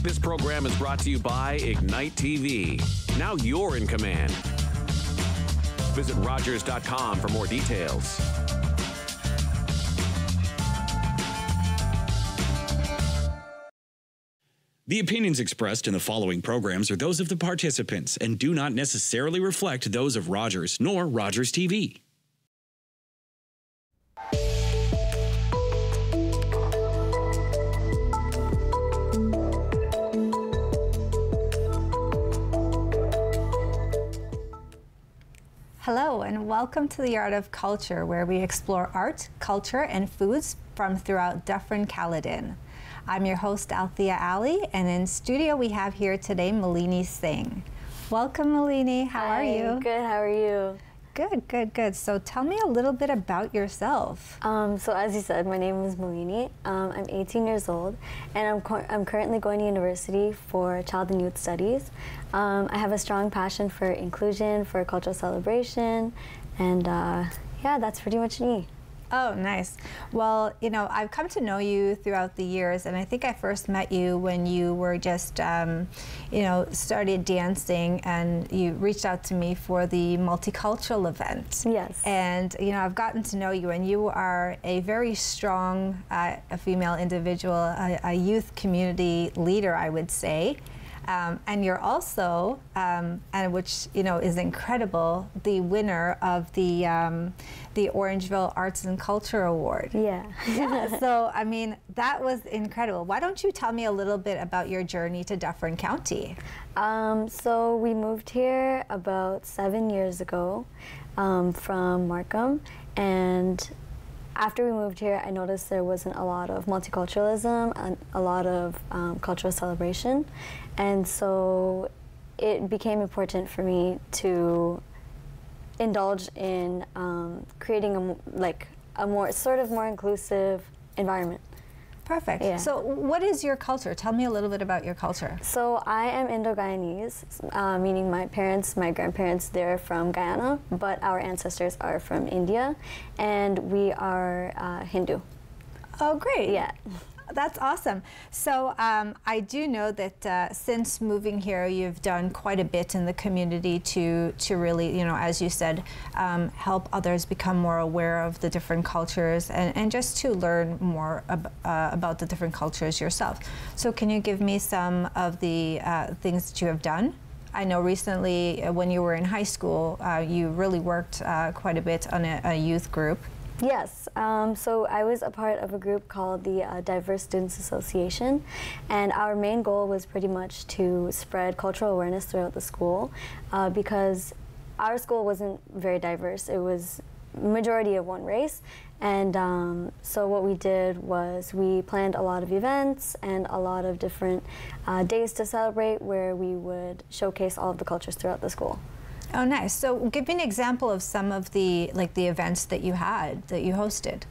This program is brought to you by Ignite TV. Now you're in command. Visit Rogers.com for more details. The opinions expressed in the following programs are those of the participants and do not necessarily reflect those of Rogers nor Rogers TV. Hello and welcome to the Art of Culture, where we explore art, culture, and foods from throughout Dufferin-Caledon. I'm your host, Althea Alli, and in studio we have here today Malini Singh. Welcome, Malini. How are you? Good. How are you? Good, good, good. So tell me a little bit about yourself. So as you said, my name is Malini. I'm 18 years old, and I'm currently going to university for Child and Youth Studies. I have a strong passion for inclusion, for cultural celebration, and yeah, that's pretty much me. Oh, nice. Well, you know, I've come to know you throughout the years, and I think I first met you when you were just, you know, started dancing, and you reached out to me for the multicultural event. Yes. And, you know, I've gotten to know you, and you are a very strong a female individual, a youth community leader, I would say. And you're also, and which you know is incredible, the winner of the Orangeville Arts and Culture Award. Yeah. Yeah. So I mean that was incredible. Why don't you tell me a little bit about your journey to Dufferin County? So we moved here about 7 years ago from Markham, and after we moved here, I noticed there wasn't a lot of multiculturalism and a lot of cultural celebration. And so it became important for me to indulge in creating a more inclusive environment. Perfect. Yeah. So what is your culture? Tell me a little bit about your culture. So I am Indo-Guyanese, meaning my grandparents, they're from Guyana, but our ancestors are from India, and we are Hindu. Oh, great. Yeah. That's awesome. So I do know that since moving here, you've done quite a bit in the community to really, you know, as you said, help others become more aware of the different cultures and just to learn more about the different cultures yourself. So can you give me some of the things that you have done? I know recently when you were in high school, you really worked quite a bit on a youth group. Yes, so I was a part of a group called the Diverse Students Association, and our main goal was pretty much to spread cultural awareness throughout the school because our school wasn't very diverse. It was majority of one race, and so what we did was we planned a lot of events and a lot of different days to celebrate where we would showcase all of the cultures throughout the school. Oh, nice. So give me an example of some of the events that you had, that you hosted.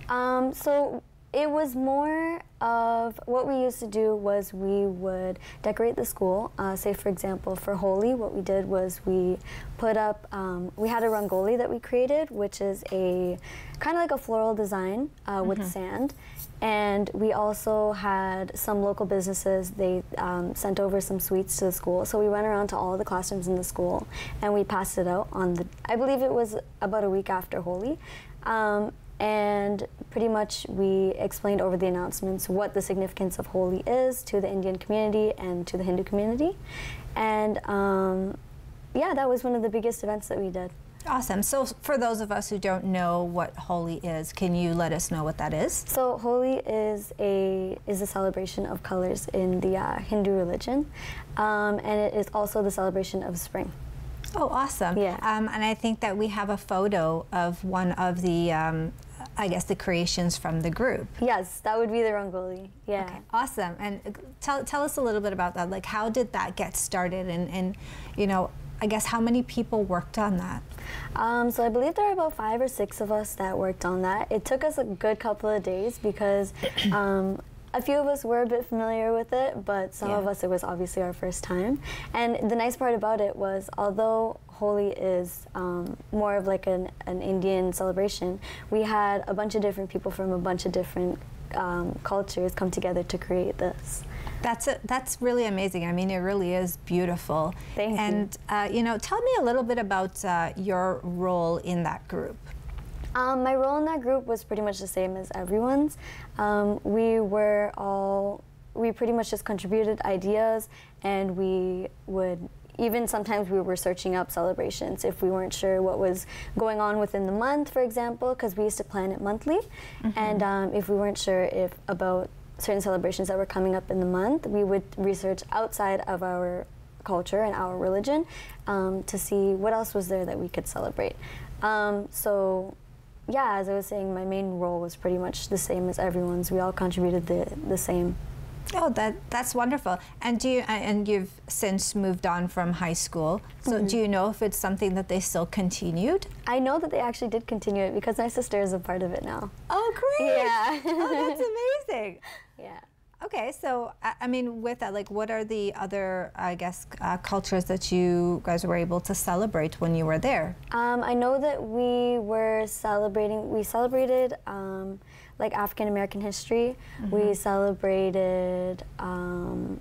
So it was more of what we used to do was we would decorate the school. Say, for example, for Holi, what we did was we put up, we had a rangoli that we created, which is a kind of like a floral design with sand. And we also had some local businesses, they sent over some sweets to the school. So we went around to all of the classrooms in the school and we passed it out on the, I believe it was about a week after Holi. And pretty much we explained over the announcements what the significance of Holi is to the Indian community and to the Hindu community. And yeah, that was one of the biggest events that we did. Awesome. So for those of us who don't know what Holi is, can you let us know what that is? So Holi is a celebration of colors in the Hindu religion, and it is also the celebration of spring. Oh, awesome. Yeah. And I think that we have a photo of one of the, I guess, the creations from the group. Yes, that would be the rangoli. Yeah. Okay, awesome. And tell us a little bit about that. Like, how did that get started? And you know, I guess how many people worked on that? So I believe there were about 5 or 6 of us that worked on that. It took us a good couple of days because a few of us were a bit familiar with it, but some of us, it was obviously our first time. And the nice part about it was, although Holi is more of like an Indian celebration, we had a bunch of different people from a bunch of different cultures come together to create this. That's really amazing. I mean, it really is beautiful. Thank you. And you know, tell me a little bit about your role in that group. My role in that group was pretty much the same as everyone's. We pretty much just contributed ideas, and we would, even sometimes we were searching up celebrations if we weren't sure what was going on within the month, for example, because we used to plan it monthly. And if we weren't sure about certain celebrations that were coming up in the month, we would research outside of our culture and our religion to see what else was there that we could celebrate. So yeah, as I was saying, my main role was pretty much the same as everyone's. We all contributed the same. Oh, that's wonderful. And you've since moved on from high school. So do you know if it's something that they still continued? I know that they actually did continue it because my sister is a part of it now. Oh, great! Yeah. Oh, that's amazing. Yeah. Okay, so I mean, with that, like, what are the other, I guess, cultures that you guys were able to celebrate when you were there? I know that we celebrated like African American history. We celebrated Eid,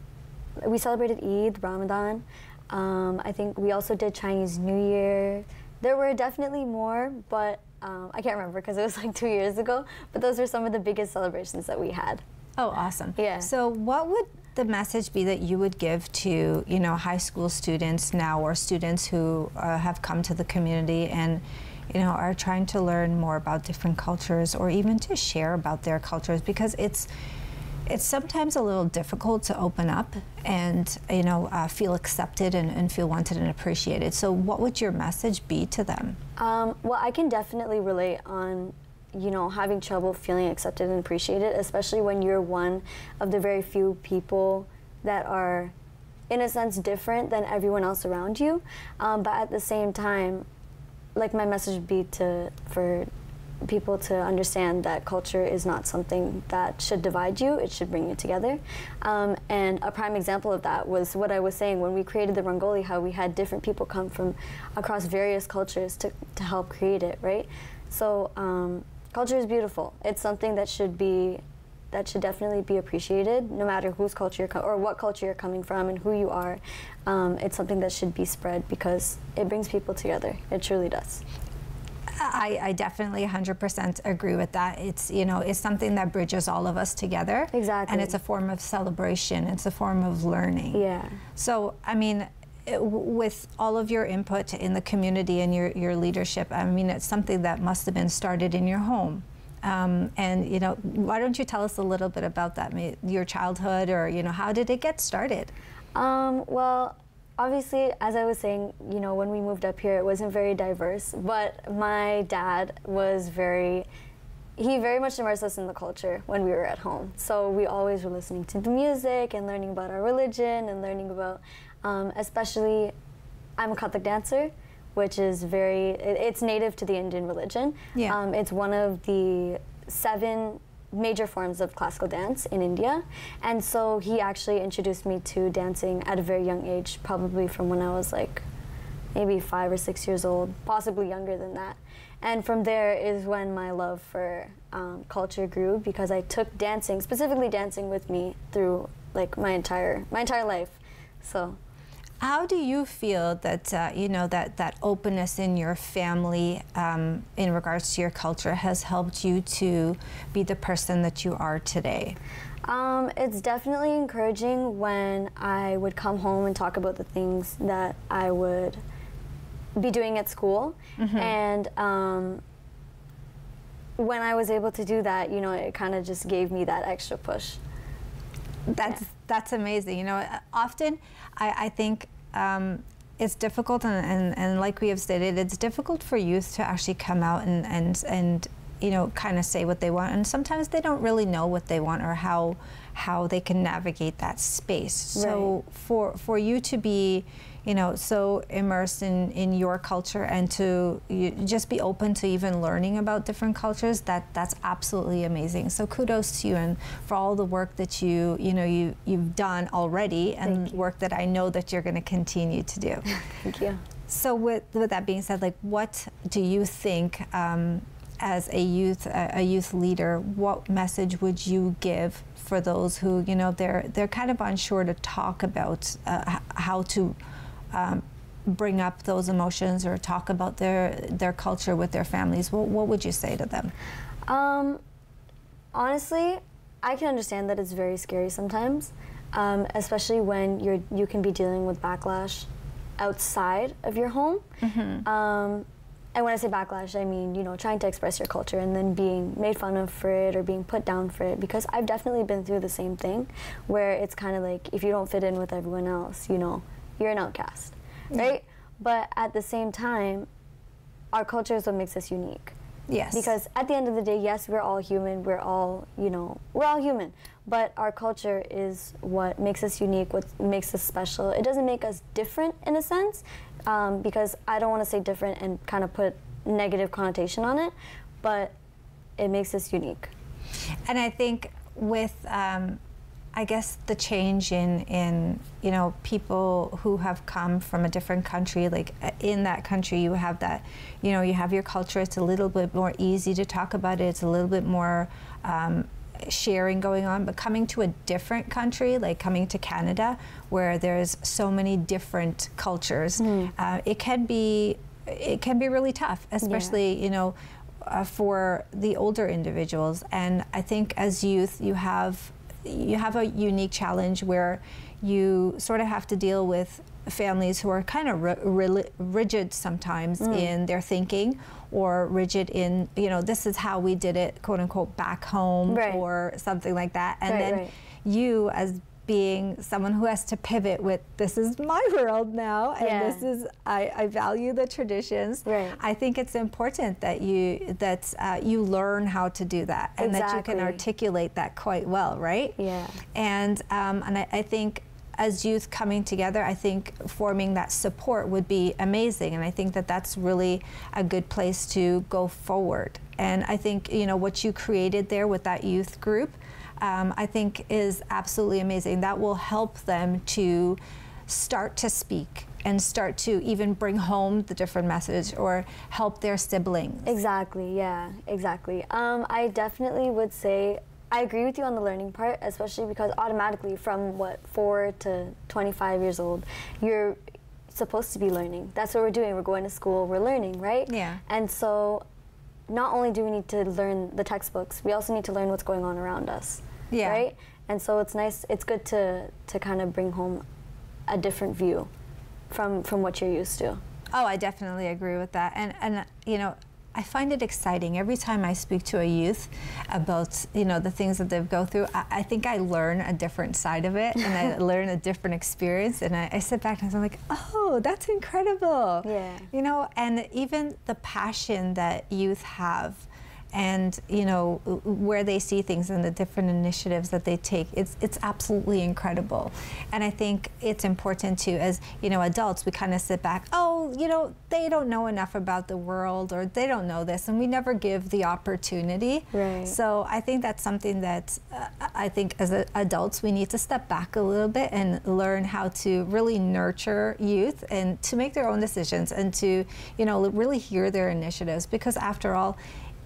Ramadan. I think we also did Chinese New Year. There were definitely more, but I can't remember because it was like 2 years ago. But those were some of the biggest celebrations that we had. Oh, awesome. Yeah. So what would the message be that you would give to, you know, high school students now, or students who have come to the community and, you know, are trying to learn more about different cultures, or even to share about their cultures, because it's sometimes a little difficult to open up and, you know, feel accepted and feel wanted and appreciated. So what would your message be to them? Well, I can definitely relate on, you know, having trouble feeling accepted and appreciated, especially when you're one of the very few people that are, in a sense, different than everyone else around you. But at the same time, like, my message would be for people to understand that culture is not something that should divide you, it should bring you together. And a prime example of that was what I was saying when we created the Rangoli, how we had different people come from across various cultures to help create it, right? So culture is beautiful. It's something that should definitely be appreciated, no matter whose culture or what culture you're coming from and who you are. It's something that should be spread because it brings people together. It truly does. I definitely 100% agree with that. It's, you know, it's something that bridges all of us together. Exactly. And it's a form of celebration. It's a form of learning. Yeah. So, I mean, with all of your input in the community and your leadership, I mean, it's something that must have been started in your home. And, you know, why don't you tell us a little bit about that, your childhood, or, you know, how did it get started? Well, obviously, as I was saying, you know, when we moved up here, it wasn't very diverse, but my dad was he very much immersed us in the culture when we were at home. So we always were listening to the music and learning about our religion and learning about, especially, I'm a Kathak dancer, which is it's native to the Indian religion. Yeah. It's one of the 7 major forms of classical dance in India. And so he actually introduced me to dancing at a very young age, probably from when I was like maybe 5 or 6 years old, possibly younger than that. And from there is when my love for culture grew, because I took dancing, specifically dancing, with me through like my entire life. So. How do you feel that, you know, that openness in your family in regards to your culture has helped you to be the person that you are today? It's definitely encouraging when I would come home and talk about the things that I would be doing at school. And when I was able to do that, you know, it kind of just gave me that extra push. That's amazing. You know, often I think it's difficult, and like we have stated, it's difficult for youth to actually come out and you know, kind of say what they want, and sometimes they don't really know what they want or how they can navigate that space. Right. So for you to be, you know, so immersed in your culture and to just be open to even learning about different cultures, that's absolutely amazing. So kudos to you, and for all the work that you've done already, and work that I know that you're going to continue to do. Thank you. So with that being said, like, what do you think, as a youth leader, what message would you give for those who, you know, they're kind of unsure to talk about how to bring up those emotions or talk about their culture with their families? What would you say to them? Honestly, I can understand that it's very scary sometimes, especially when you can be dealing with backlash outside of your home. And when I say backlash, I mean, you know, trying to express your culture and then being made fun of for it or being put down for it, because I've definitely been through the same thing, where it's kind of like, if you don't fit in with everyone else, you know, you're an outcast, right? But at the same time, our culture is what makes us unique. Yes. Because at the end of the day, yes, we're all human, we're all, you know, we're all human, but our culture is what makes us unique, what makes us special. It doesn't make us different in a sense, because I don't want to say different and kind of put negative connotation on it, but it makes us unique. And I think with, I guess, the change in you know, people who have come from a different country, like in that country you have that, you know, you have your culture, it's a little bit more easy to talk about it, it's a little bit more sharing going on, but coming to a different country, like coming to Canada, where there's so many different cultures, it can be really tough, especially, you know, for the older individuals. And I think as youth, you have a unique challenge where you sort of have to deal with families who are kind of rigid sometimes in their thinking, or rigid in, you know, this is how we did it, quote unquote, back home, or something like that. And then you, as being someone who has to pivot with, this is my world now, and this is, I value the traditions. I think it's important that you learn how to do that, and that you can articulate that quite well, right? And I think as youth coming together, I think forming that support would be amazing, and I think that that's really a good place to go forward. And I think, you know, what you created there with that youth group, I think is absolutely amazing. That will help them to start to speak and start to even bring home the different message or help their siblings. Exactly, yeah, exactly. I definitely would say, I agree with you on the learning part, especially because automatically from, 4 to 25 years old, you're supposed to be learning. That's what we're doing. We're going to school, we're learning, right? Yeah. And so not only do we need to learn the textbooks, we also need to learn what's going on around us, right? And so it's nice, it's good to kind of bring home a different view from what you're used to. Oh, I definitely agree with that. And you know, I find it exciting every time I speak to a youth about, you know, the things that they go through. I think I learn a different side of it, and I learn a different experience, and I sit back and I'm like, oh, that's incredible. You know, and even the passion that youth have, and, you know, where they see things and the different initiatives that they take, it's absolutely incredible. And I think it's important too, as, you know, adults, we kind of sit back, oh, you know, they don't know enough about the world, or they don't know this, and we never give the opportunity. So I think that's something that I think as adults we need to step back a little bit and learn how to really nurture youth and to make their own decisions, and to, you know, really hear their initiatives, because after all,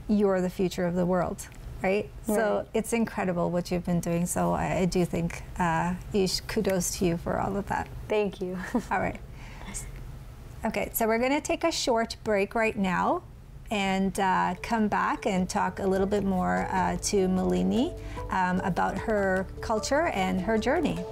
you're the future of the world, right? So it's incredible what you've been doing. So I do think kudos to you for all of that. Thank you. All right. Okay, so we're going to take a short break right now and come back and talk a little bit more to Malini about her culture and her journey.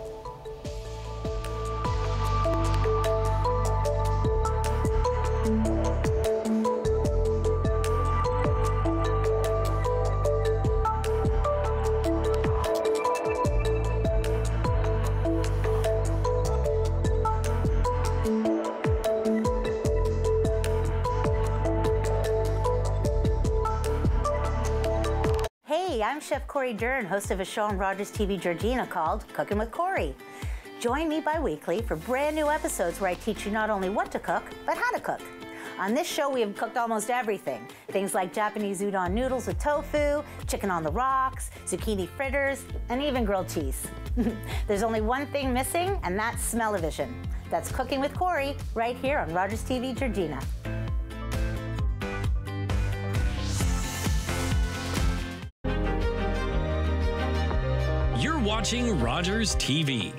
I'm Chef Corey Dern, host of a show on Rogers TV Georgina called Cooking with Corey. Join me bi-weekly for brand new episodes where I teach you not only what to cook, but how to cook. On this show, we have cooked almost everything. Things like Japanese udon noodles with tofu, chicken on the rocks, zucchini fritters, and even grilled cheese. There's only one thing missing, and that's smell-o-vision. That's Cooking with Corey, right here on Rogers TV Georgina. watching Rogers TV.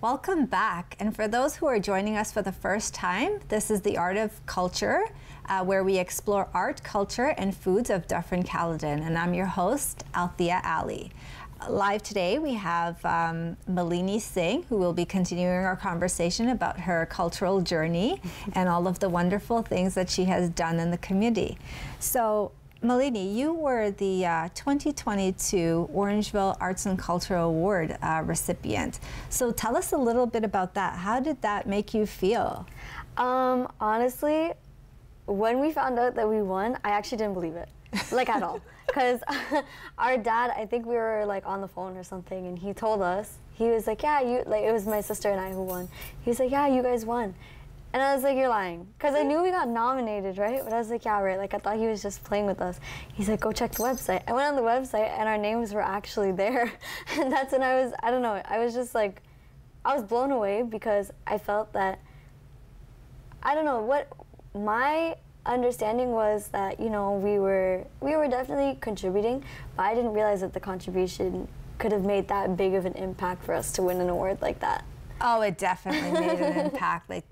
Welcome back. And for those who are joining us for the first time, this is The Art of Culture, where we explore art, culture, and foods of Dufferin-Caledon. And I'm your host, Althea Alli. Live today, we have Malini Singh, who will be continuing our conversation about her cultural journey and all of the wonderful things that she has done in the community. So, Malini, you were the 2022 Orangeville Arts and Cultural Award recipient. So tell us a little bit about that. How did that make you feel? Honestly, when we found out that we won, I actually didn't believe it, like at all. Because our dad, I think we were like on the phone or something, and he told us, he was like, yeah, you, like it was my sister and I who won. He was like, yeah, you guys won. And I was like, you're lying. Because I knew we got nominated, right? But I was like, yeah, right. Like, I thought he was just playing with us. He's like, go check the website. I went on the website, and our names were actually there. And that's when I was, I don't know, I was just like, I was blown away because I felt that, I don't know, what my understanding was that, you know, we were definitely contributing, but I didn't realize that the contribution could have made that big of an impact for us to win an award like that. Oh, it definitely made an impact. Like,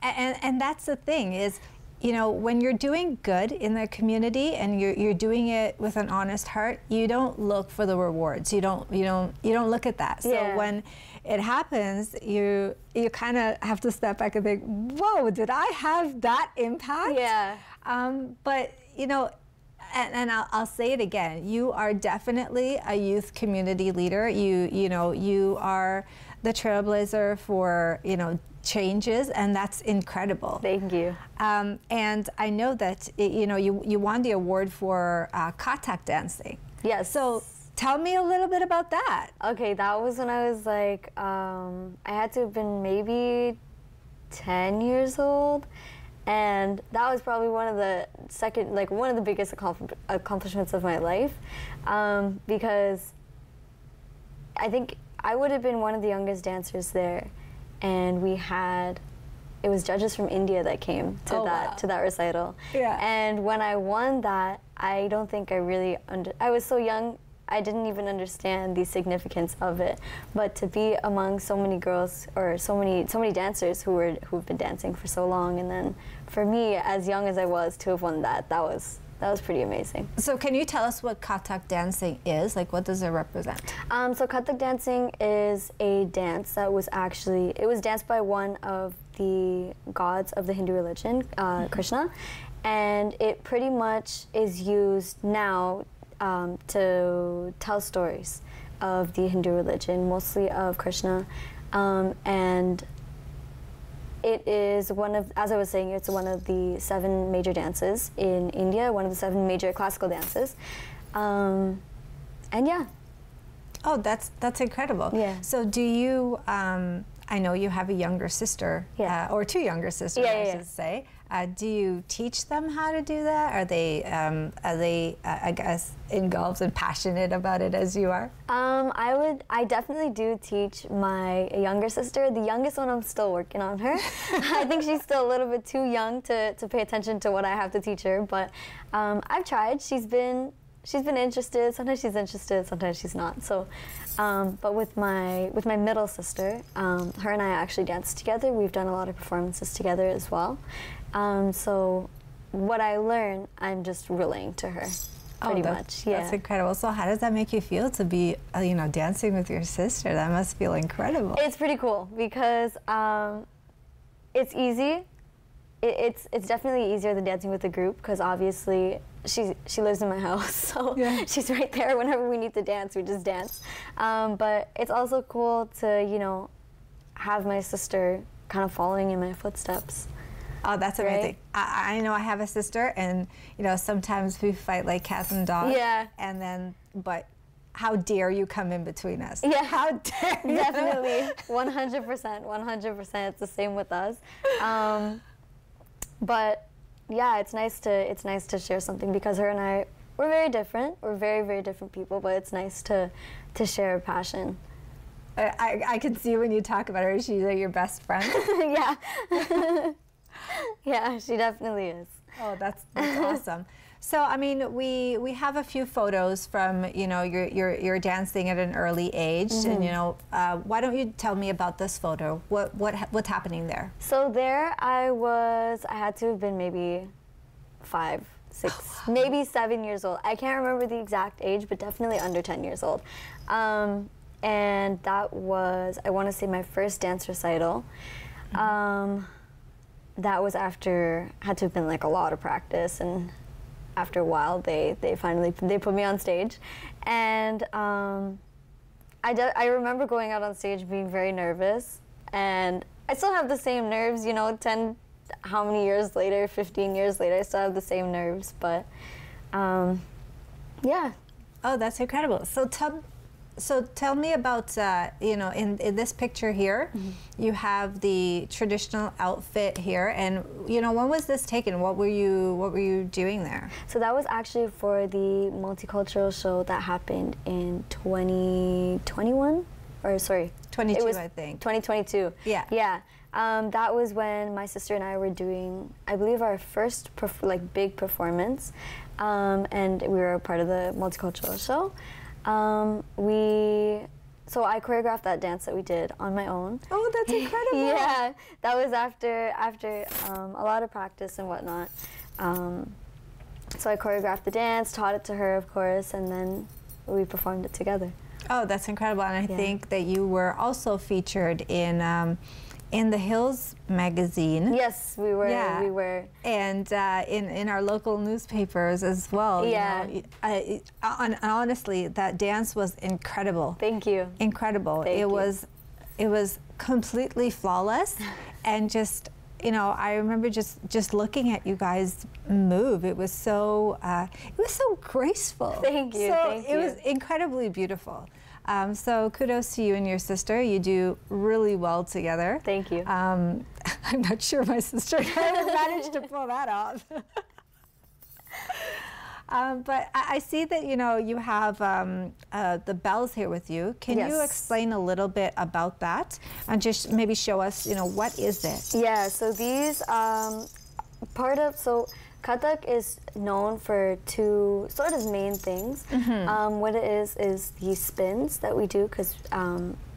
and that's the thing is, you know, when you're doing good in the community and you're doing it with an honest heart, you don't look for the rewards. You don't look at that. So yeah. When it happens, you kind of have to step back and think, whoa, did I have that impact? Yeah. But you know. And I'll say it again. You are definitely a youth community leader. You know you are the trailblazer for changes, and that's incredible. Thank you. And I know that you won the award for katak dancing. Yes. So tell me a little bit about that. Okay, that was when I was like I had to have been maybe 10 years old. And that was probably one of the biggest accomplishments of my life, because I think I would have been one of the youngest dancers there, and it was judges from India that came to that recital. Yeah. And when I won that, I don't think I really I was so young. I didn't even understand the significance of it, but to be among so many girls or so many dancers who've been dancing for so long, and then for me, as young as I was, to have won that was pretty amazing. So can you tell us what katak dancing is? Like, what does it represent? So katak dancing is a dance that was it was danced by one of the gods of the Hindu religion, Krishna, and it pretty much is used now to tell stories of the Hindu religion, mostly of Krishna, and it is as I was saying, it's one of the 7 major dances in India, one of the 7 major classical dances, and yeah. Oh, that's incredible. Yeah. So do you? I know you have a younger sister, yeah. Or 2 younger sisters, yeah. I should say. Do you teach them how to do that? Are they, I guess, engulfed and passionate about it as you are? I definitely do teach my younger sister. The youngest one, I'm still working on her. I think she's still a little bit too young to pay attention to what I have to teach her, but I've tried. She's been interested. Sometimes she's interested, sometimes she's not. So, but with my middle sister, her and I actually dance together. We've done a lot of performances together as well. So what I learn, I'm just relaying to her, pretty much. Yeah. That's incredible. So how does that make you feel to be, dancing with your sister? That must feel incredible. It's pretty cool because it's easy. It's definitely easier than dancing with a group because obviously she lives in my house, so yeah. She's right there whenever we need to dance, we just dance. But it's also cool to, have my sister kind of following in my footsteps. Oh, that's amazing. Right? I know I have a sister, and sometimes we fight like cats and dogs. Yeah. And then, but how dare you come in between us? Yeah. How dare you? Definitely, 100%. It's the same with us. But yeah, it's nice to share something because her and I, we're very different. We're very, very different people, but it's nice to share a passion. I can see when you talk about her, she's like your best friend. Yeah. Yeah, she definitely is. Oh, that's awesome. So, I mean, we have a few photos from, you know, your dancing at an early age, and you know, why don't you tell me about this photo? What's happening there? So there I had to have been maybe 5, 6, maybe 7 years old. I can't remember the exact age, but definitely under 10 years old. And that was, I want to say, my first dance recital. That was after, had to have been like a lot of practice, and after a while they finally put me on stage. And I remember going out on stage being very nervous, and I still have the same nerves, you know, 10, how many years later, 15 years later, I still have the same nerves, but yeah. Oh, that's incredible. So tell me about, you know, in this picture here, you have the traditional outfit here, and you know, when was this taken? What were you doing there? So that was actually for the multicultural show that happened in 2021, or sorry, 22, it was I think. 2022. Yeah. Yeah. That was when my sister and I were doing, I believe, our first big performance, and we were a part of the multicultural show. So I choreographed that dance that we did on my own. Oh, that's incredible. Yeah, that was after a lot of practice and whatnot. So I choreographed the dance, taught it to her, of course, and then we performed it together. Oh, that's incredible. And I think that you were also featured in the Hills magazine. Yes, we were. Yeah. We were. And in our local newspapers as well. Yeah. You know, honestly, that dance was incredible. Thank you. Incredible. Thank you. It was completely flawless, and just, you know, I remember just looking at you guys move. It was so graceful. Thank you. So it was incredibly beautiful. So kudos to you and your sister. You do really well together. Thank you. I'm not sure my sister managed to pull that off. But I see that, you know, you have the bells here with you. Can you explain a little bit about that, and just maybe show us, you know, what is it? Yeah. So these Kathak is known for two sort of main things. What it is the spins that we do, because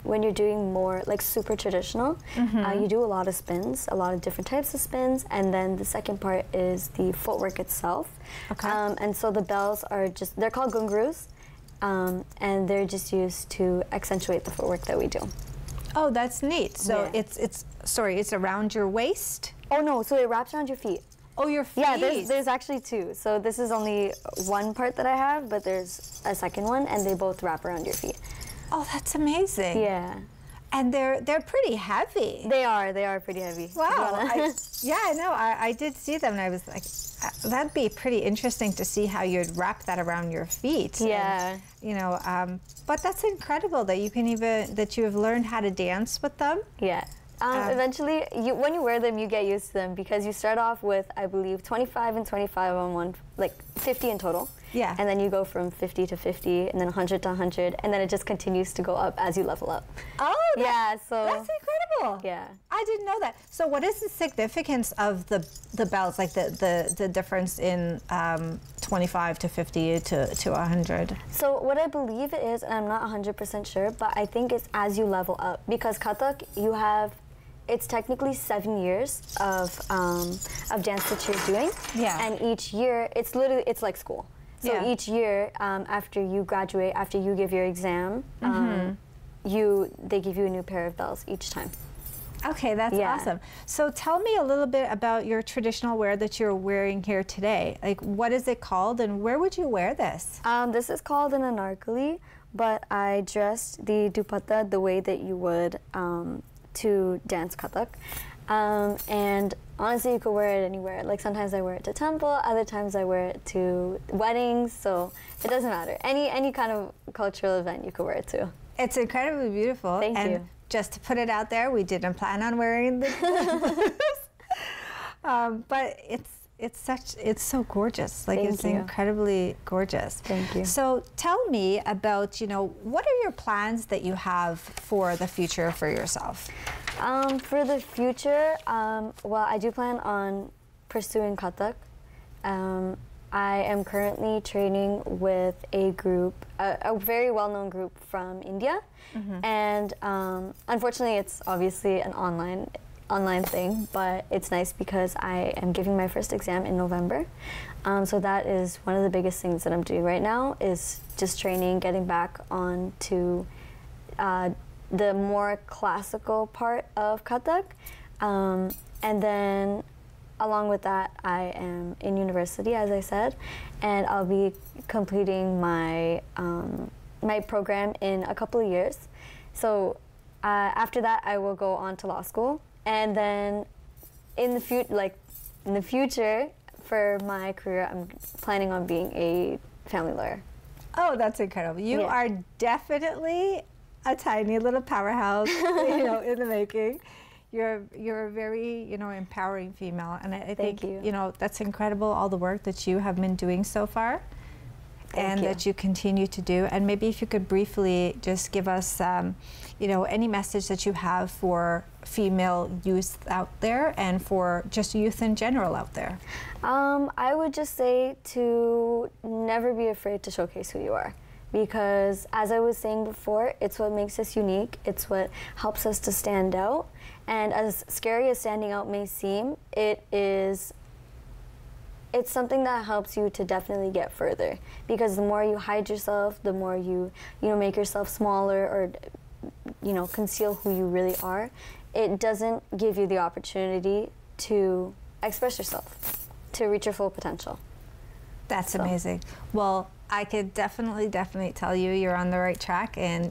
when you're doing more like super traditional, you do a lot of spins, a lot of different types of spins, and then the second part is the footwork itself. Okay. And so the bells are they're called gungrus, and they're just used to accentuate the footwork that we do. Oh, that's neat. So Yeah. it's around your waist? Oh no, so it wraps around your feet. Oh, your feet. Yeah, there's actually two. So this is only one part that I have, but there's a second one, and they both wrap around your feet. Oh, that's amazing. Yeah. And they're pretty heavy. They are pretty heavy. Wow. I know. I did see them, and I was like, that'd be pretty interesting to see how you'd wrap that around your feet. Yeah. And, you know, but that's incredible that you have learned how to dance with them. Yeah. Eventually, when you wear them, you get used to them, because you start off with, I believe, 25 and 25 on one, like 50 in total. Yeah. And then you go from 50 to 50, and then 100 to 100, and then it just continues to go up as you level up. Oh, yeah. So that's incredible. Yeah. I didn't know that. So what is the significance of the bells, like the difference in 25 to 50 to 100? So what I believe it is, and I'm not 100% sure, but I think it's as you level up, because Kathak, it's technically 7 years of dance that you're doing. Yeah. And each year, it's like school. So Yeah. each year, after you graduate, after you give your exam, they give you a new pair of bells each time. Okay, that's awesome. So tell me a little bit about your traditional wear that you're wearing here today. Like, what is it called, and where would you wear this? This is called an anarkali, but I dressed the dupatta the way that you would to dance Kathak. And honestly, you could wear it anywhere. Like, sometimes I wear it to temple, other times I wear it to weddings, so it doesn't matter. Any kind of cultural event you could wear it to. It's incredibly beautiful. Thank you. Just to put it out there, we didn't plan on wearing the but it's so gorgeous. Like, it's Thank you. incredibly gorgeous. Thank you. So tell me about, what are your plans that you have for the future for yourself? For the future, well, I do plan on pursuing Kathak. I am currently training with a group, a very well-known group from India, and unfortunately, it's obviously an online thing, but it's nice because I am giving my first exam in November. So that is one of the biggest things that I'm doing right now, is just training, getting back on to the more classical part of Kathak. And then along with that, I am in university, as I said, and I'll be completing my my program in a couple of years. So after that, I will go on to law school, and then in the future, for my career, I'm planning on being a family lawyer. Oh, that's incredible. You are definitely a tiny little powerhouse, in the making. You're a very, empowering female, and I think, that's incredible, all the work that you have been doing so far, and that you continue to do. And maybe if you could briefly just give us, any message that you have for female youth out there, and for just youth in general out there. I would just say to never be afraid to showcase who you are. Because, as I was saying before, it's what makes us unique, it's what helps us to stand out. And as scary as standing out may seem, it's something that helps you to definitely get further. Because the more you hide yourself, the more you make yourself smaller, or conceal who you really are, it doesn't give you the opportunity to express yourself, to reach your full potential. That's amazing. Well, I could definitely tell you you're on the right track, and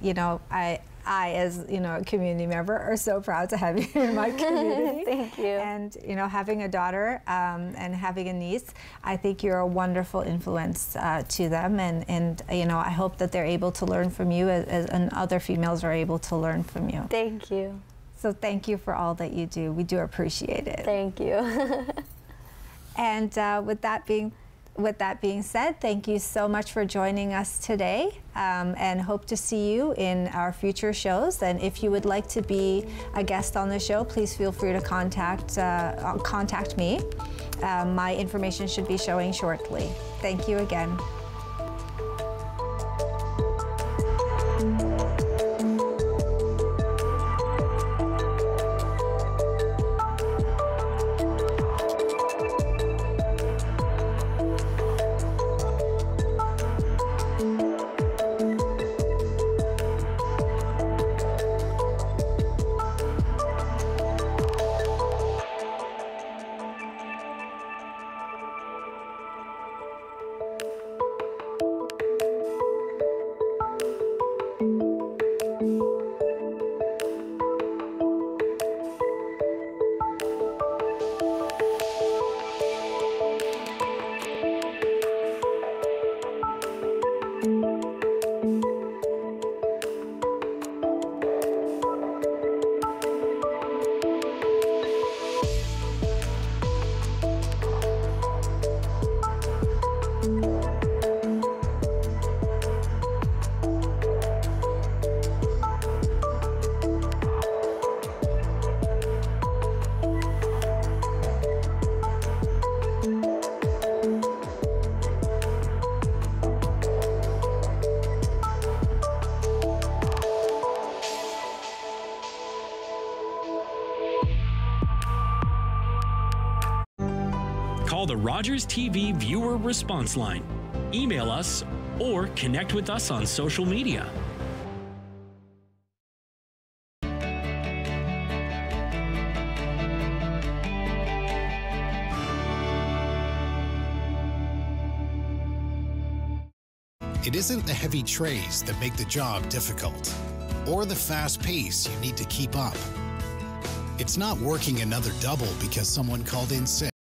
I as a community member are so proud to have you in my community. Thank you. And having a daughter and having a niece, I think you're a wonderful influence to them, and I hope that they're able to learn from you, and other females are able to learn from you. Thank you. So thank you for all that you do. We do appreciate it. Thank you. And with that being said, thank you so much for joining us today, and hope to see you in our future shows. And if you would like to be a guest on the show, please feel free to contact me. My information should be showing shortly. Thank you again. Call the Rogers TV viewer response line, email us, or connect with us on social media. It isn't the heavy trays that make the job difficult, or the fast pace you need to keep up. It's not working another double because someone called in sick.